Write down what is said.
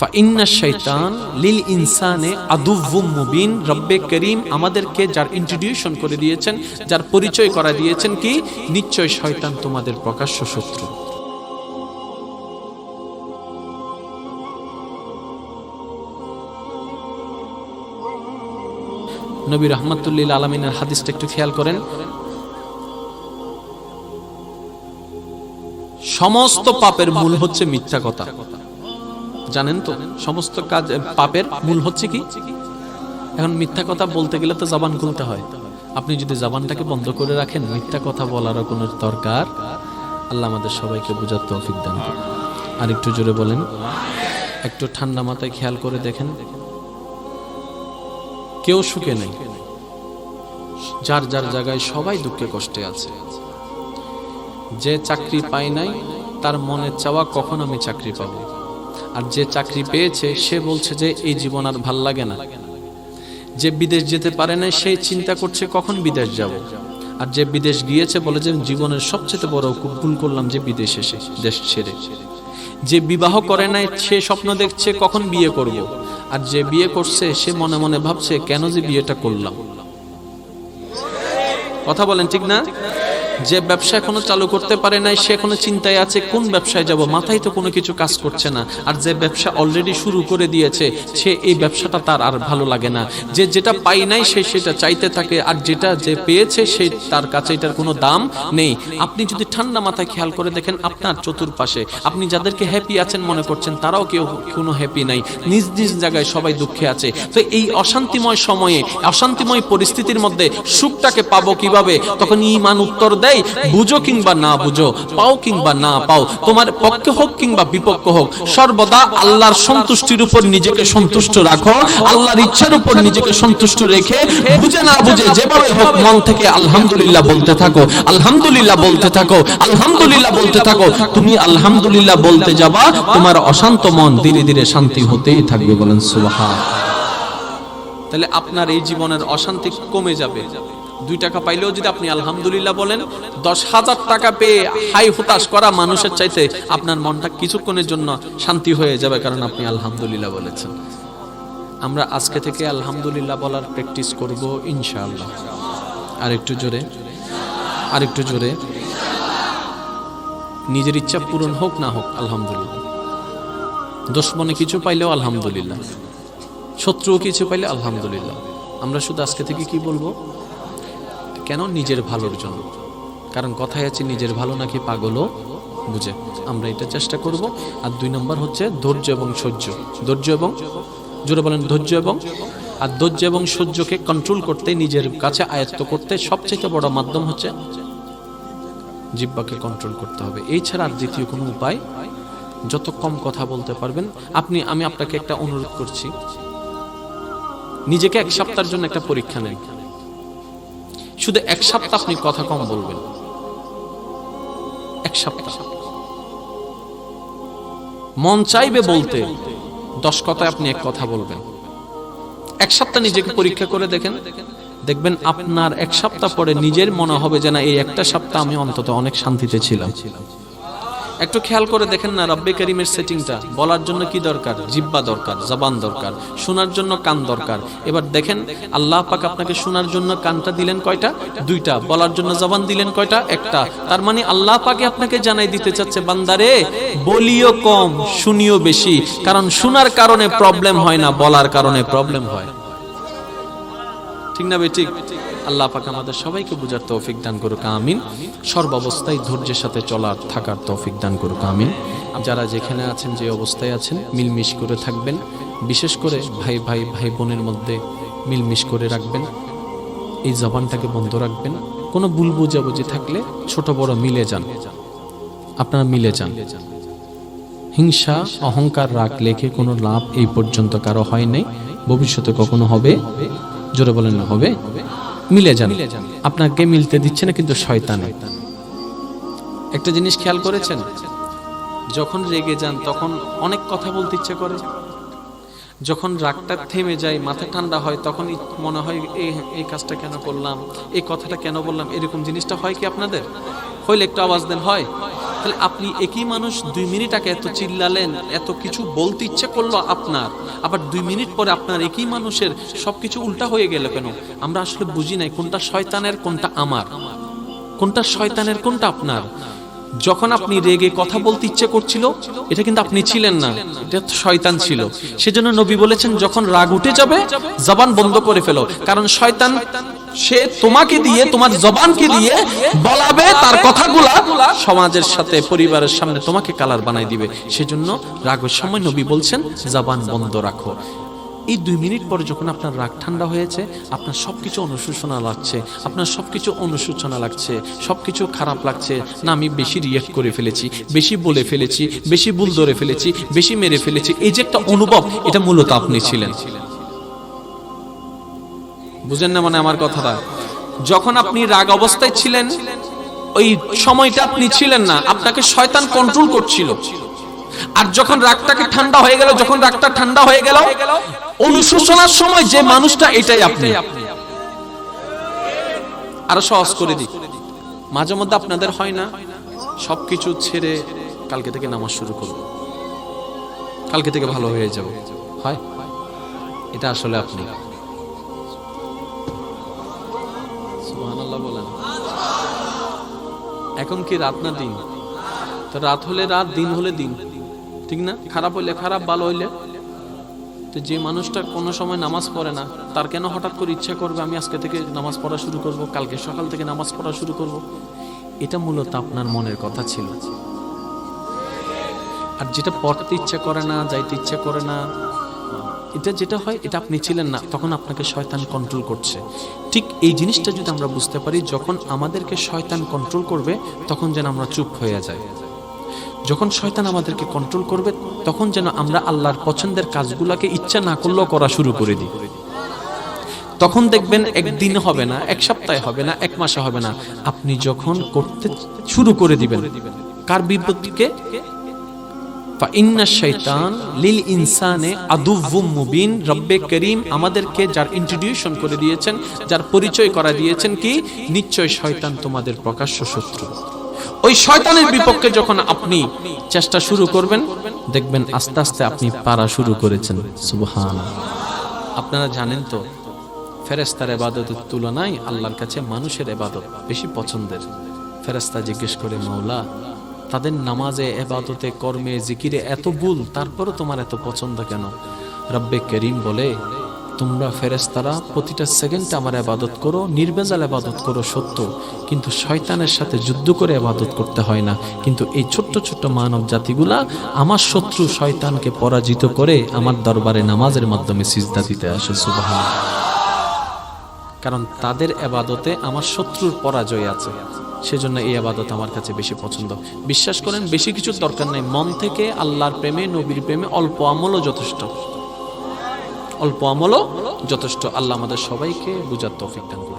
ফাইন্না শাইতান লিল ইনসানে আদুউম মুবিন। রব্বে করিম আমাদেরকে যার ইন্ট্রোডিউশন করে দিয়েছেন, যার পরিচয় করা দিয়েছেন কি, নিশ্চয় শয়তান তোমাদের প্রকাশ্য শত্রু। নবী রাহমাতুল লিল আলামিনের হাদিসটা একটু খেয়াল করেন। সমস্ত পাপের মূল হচ্ছে মিথ্যা কথা, জানেন তো? সমস্ত কাজ পাপের মূল হচ্ছে কি? এখন মিথ্যা কথা বলতে গেলে তো জবান খুলতে হয়। আপনি যদি জবানটাকে বন্ধ করে রাখেন, মিথ্যা কথা বলারও কোনো দরকার। আল্লাহ আমাদের সবাইকে বুঝার তৌফিক দান করুন। আর একটু জোরে বলেন। একটু ঠান্ডা মাথায় খেয়াল করে দেখেন, কেউ সুখে নেই, যার যার জায়গায় সবাই দুঃখে কষ্টে আছে। যে চাকরি পায় নাই তার মনে চাওয়া কখন আমি চাকরি পাবো, আর যে চাকরি পেয়েছে সে বলছে যে এই জীবন আর ভাল লাগে না। যে বিদেশ যেতে পারে না সে চিন্তা করছে কখন বিদেশ যাব, আর যে বিদেশ গিয়েছে বলে যে জীবনের সবচেয়ে বড় ভুল করলাম যে বিদেশ এসে দেশ ছেড়ে। যে বিবাহ করে নাই সে স্বপ্ন দেখছে কখন বিয়ে করব, আর যে বিয়ে করছে সে মনে মনে ভাবছে কেন যে বিয়েটা করলাম। কথা বলেন ঠিক না? যে ব্যবসা এখনো চালু করতে পারে নাই সে এখনো চিন্তায় আছে কোন ব্যবসায় যাব, মাথায় তো কোনো কিছু কাজ করছে না। আর যে ব্যবসা অলরেডি শুরু করে দিয়েছে সে এই ব্যবসাটা তার আর ভালো লাগে না। যে যেটা পাই নাই সে সেটা চাইতে থাকে, আর যেটা যে পেয়েছে সে তার কাছে এটার কোনো দাম নেই। আপনি যদি ঠান্ডা মাথায় খেয়াল করে দেখেন আপনার চতুর্পাশে আপনি যাদেরকে হ্যাপি আছেন মনে করছেন তারাও কেউ কোনো হ্যাপি নাই, নিজ নিজ জায়গায় সবাই দুঃখে আছে। তো এই অশান্তিময় সময়ে, অশান্তিময় পরিস্থিতির মধ্যে সুখটাকে পাবো কিভাবে? তখন ঈমান উত্তর দেয়, বুঝো কিংবা না বুঝো, পাও কিংবা না পাও, তোমার পক্ষে হোক কিংবা বিপক্ষ হোক, সর্বদা আল্লাহর সন্তুষ্টির উপর নিজেকে সন্তুষ্ট রাখো, আল্লাহর ইচ্ছার উপর নিজেকে সন্তুষ্ট রেখে বুঝে না বুঝে যেভাবে হোক মন থেকে আলহামদুলিল্লাহ বলতে থাকো, আলহামদুলিল্লাহ বলতে থাকো, আলহামদুলিল্লাহ বলতে থাকো। তুমি আলহামদুলিল্লাহ বলতে যাবা, তোমার অশান্ত মন ধীরে ধীরে শান্তি হতেই থাকবে। বলেন সুবহান। তাহলে আপনার এই জীবনের অশান্তি কমে যাবে। 2 টাকা পাইলেও যদি আপনি আলহামদুলিল্লাহ বলেন, 10,000 টাকা পেয়ে হাই হুতাশ করা মানুষের চাইতে আপনার মনটা কিছুক্ষণের জন্য শান্তি হয়ে যাবে, কারণ আপনি আলহামদুলিল্লাহ বলেছেন। আমরা আজকে থেকে আলহামদুলিল্লাহ বলার প্র্যাকটিস করব ইনশাআল্লাহ। আরেকটু জোরে, আরেকটু জোরে। নিজের ইচ্ছা পূরণ হোক না হোক আলহামদুলিল্লাহ। দুশমনে কিছু পাইলেও আলহামদুলিল্লাহ, শত্রুও কিছু পাইলে আলহামদুলিল্লাহ। আমরা শুধু আজকে থেকে কি বলবো? কেন? নিজের ভালোর জন্য। কারণ কথায় আছে নিজের ভালো নাকি পাগলও বুঝে। আমরা এটা চেষ্টা করব। আর 2 নম্বর হচ্ছে ধৈর্য এবং সহ্য। ধৈর্য এবং, জোরে বলেন, ধৈর্য এবং। আর ধৈর্য এবং সহ্যকে কন্ট্রোল করতে, নিজের কাছে আয়ত্ত করতে সবচেয়ে বড় মাধ্যম হচ্ছে জিহ্বাকে কন্ট্রোল করতে হবে। এই ছাড়া আর দ্বিতীয় কোনো উপায়। যত কম কথা বলতে পারবেন আমি আপনাকে একটা অনুরোধ করছি, নিজেকে 1 সপ্তাহের জন্য একটা পরীক্ষা নেন। শুধু 1 সপ্তাহ আপনি কথা কম বলবেন। 1 সপ্তাহ মন চাইবে বলতে 10 কথায় আপনি 1 কথা বলবেন। 1 সপ্তাহ নিজেকে পরীক্ষা করে দেখেন, দেখবেন আপনার 1 সপ্তাহ পরে নিজের মনে হবে যে না, এই একটা সপ্তাহ আমি অন্তত অনেক শান্তিতে ছিলাম। একটু খেয়াল করে দেখেন না রব্বে করিমের সেটিংটা। বলার জন্য কি দরকার? জিহ্বা দরকার, জবান দরকার। শোনার জন্য কান দরকার। এবার দেখেন আল্লাহ পাক আপনাকে শোনার জন্য কানটা দিলেন কয়টা? 2টা। বলার জন্য জবান দিলেন কয়টা? 1টা। তার মানে আল্লাহ পাকে আপনাকে জানাই দিতে চাচ্ছে, বান্দারে বলিও কম শুনিও বেশি। কারণ শোনার কারণে প্রবলেম হয় না, বলার কারণে প্রবলেম হয়। ঠিক না ভাই? ঠিক। আল্লাহ পাক আমাদের সবাইকে বুঝার তৌফিক দান করুক, আমিন। সর্বাবস্থায় ধৈর্যের সাথে চলার থাকার তৌফিক দান করুক, আমিন। যারা যেখানে আছেন, যে অবস্থায় আছেন, মিলমিশ করে থাকবেন। বিশেষ করে ভাই ভাই ভাই বোনের মধ্যে মিলমিশ করে রাখবেন। এই জবানটাকে বন্ধ রাখবেন। কোনো ভুল বুঝাবুঝি থাকলে ছোট বড় মিলে যান, আপনারা মিলে যান। হিংসা, অহংকার, রাগ লেখে কোনো লাভ এই পর্যন্ত কারো হয় নাই, ভবিষ্যতে কখনো হবে? জোরে বলেন না হবে? মিলে যান। আপনাকে মিলতে দিচ্ছে না কিন্তু শয়তানে। একটা জিনিস খেয়াল করেছেন, যখন রেগে যান তখন অনেক কথা বলতে ইচ্ছে করে। যখন রাগটা থেমে যায়, মাথা ঠান্ডা হয়, তখন মনে হয় এই কাজটা কেন করলাম, এই কথাটা কেন বললাম। এরকম জিনিসটা হয় কি আপনাদের? হইলে একটু আওয়াজ দেন। হয়? তাহলে আপনি একই মানুষ 2 মিনিট আগে এত চিল্লালেন, এত কিছু বলতে ইচ্ছে করলো আপনার, আবার 2 মিনিট পরে আপনার একই মানুষের সবকিছু উল্টা হয়ে গেল কেন? আমরা আসলে বুঝি নাই কোনটা শয়তানের কোনটা আমার, কোনটা শয়তানের কোনটা আপনার। যখন আপনি রেগে কথা বলতে ইচ্ছে করছিল, এটা কিন্তু আপনি ছিলেন না, এটা তো শয়তান ছিল। সেজন্য নবী বলেছেন যখন রাগ উঠে যাবে জবান বন্ধ করে ফেলো, কারণ শয়তান সে তোমাকে দিয়ে, তোমার জবানকে দিয়ে বলাবে তার কথাগুলা, সমাজের সাথে পরিবারের সামনে তোমাকে কালার বানাই দিবে। সেজন্য রাগের সময় নবী বলছেন জবান বন্ধ রাখো। এই 2 মিনিট পরে যখন আপনার রাগ ঠান্ডা হয়েছে, আপনার সবকিছু অনুশোচনা লাগছে, আপনার সবকিছু অনুশোচনা লাগছে, সবকিছু খারাপ লাগছে, না আমি বেশি রিয়েক্ট করে ফেলেছি, বেশি বলে ফেলেছি, বেশি ভুল ধরে ফেলেছি, বেশি মেরে ফেলেছি, এই যে একটা অনুভব, এটা মূলত আপনি ছিলেন। বুঝেন না মানে আমার কথাটা? যখন আপনি রাগ অবস্থায় ছিলেন, ওই সময়টা আপনি ছিলেন না, আপনাকে শয়তান কন্ট্রোল করছিল। আর যখন রাগটাকে ঠান্ডা হয়ে গেল, যখন রাগটা ঠান্ডা হয়ে গেল, অনুশোচনার সময় যে মানুষটা, এটাই আপনি। আরো সহজ করে দিই, মাঝে মধ্যে আপনাদের হয় না সবকিছু ছেড়ে কালকে থেকে নামাজ শুরু করব, কালকে থেকে ভালো হয়ে যাব, হয়? এটা আসলে আপনি। সুবহানাল্লাহ বলেন। এখন কি রাত না দিন? তো রাত হলে রাত, দিন হলে দিন, ঠিক না? খারাপ হইলে খারাপ, ভালো হইলে। তো যে মানুষটা কোনো সময় নামাজ পড়ে না, তার কেন হঠাৎ করে ইচ্ছা করবে আমি আজকে থেকে নামাজ পড়া শুরু করব, কালকে সকাল থেকে নামাজ পড়া শুরু করব? এটা মূলত আপনার মনের কথা ছিল। আর যেটা পড়তে ইচ্ছা করে না, যাইতে ইচ্ছা করে না, এটা যেটা হয়, এটা আপনি ছিলেন না, তখন আপনাকে শয়তান কন্ট্রোল করছে। ঠিক এই জিনিসটা যদি আমরা বুঝতে পারি, যখন আমাদেরকে শয়তান কন্ট্রোল করবে তখন যেন আমরা চুপ হয়ে যাই। যখন শয়তান আমাদেরকে কন্ট্রোল করবে তখন যেন আমরা আল্লাহর পছন্দের কাজগুলোকে ইচ্ছা না করলেও করা শুরু করে দিই। তখন দেখবেন একদিন হবে না, এক সপ্তাহে হবে না, এক মাসে হবে না, আপনি যখন করতে শুরু করে দিবেন। কার বিপদকে? ফাইন্নাশ শাইতান লিল ইনসানে আদুউম মুবিন। রব্বে করিম আমাদেরকে যার ইন্ট্রোডিউশন করে দিয়েছেন, যার পরিচয় করা দিয়েছেন কি, নিশ্চয় শয়তান তোমাদের প্রকাশ্য শত্রু। ওই শয়তানের বিপক্ষে যখন আপনি চেষ্টা শুরু করবেন, দেখবেন আস্তে আস্তে আপনি পারা শুরু করেছেন। সুবহানাল্লাহ। আপনারা জানেন তো, ফেরেশতার ইবাদতের তুলনায় আল্লাহর কাছে মানুষের ইবাদত বেশি পছন্দের। ফেরেশতা জিজ্ঞেস করে, মাওলা তাদের নামাজে, ইবাদতে, কর্মে, জিকিরে এত ভুল, তারপরও তোমার এত পছন্দ কেন? রব্বে করিম বলে, তোমরা ফেরেশতারা প্রতিটা সেকেন্ডে আমার ইবাদত করো, নির্ভেজাল ইবাদত করো সত্য, কিন্তু শয়তানের সাথে যুদ্ধ করে ইবাদত করতে হয় না। কিন্তু এই ছোট্ট ছোট্ট মানব জাতিগুলা আমার শত্রু শয়তানকে পরাজিত করে আমার দরবারে নামাজের মাধ্যমে সিজদা দিতে আসে। সুবহানাল্লাহ। কারণ তাদের ইবাদতে আমার শত্রুর পরাজয় আছে, সেজন্য এই ইবাদত আমার কাছে বেশি পছন্দ। বিশ্বাস করেন, বেশি কিছুর দরকার নেই, মন থেকে আল্লাহর প্রেমে, নবীর প্রেমে অল্প আমলও যথেষ্ট, অল্প আমলও যথেষ্ট। আল্লাহ আমাদের সবাইকে বুঝার তৌফিক দান করুন।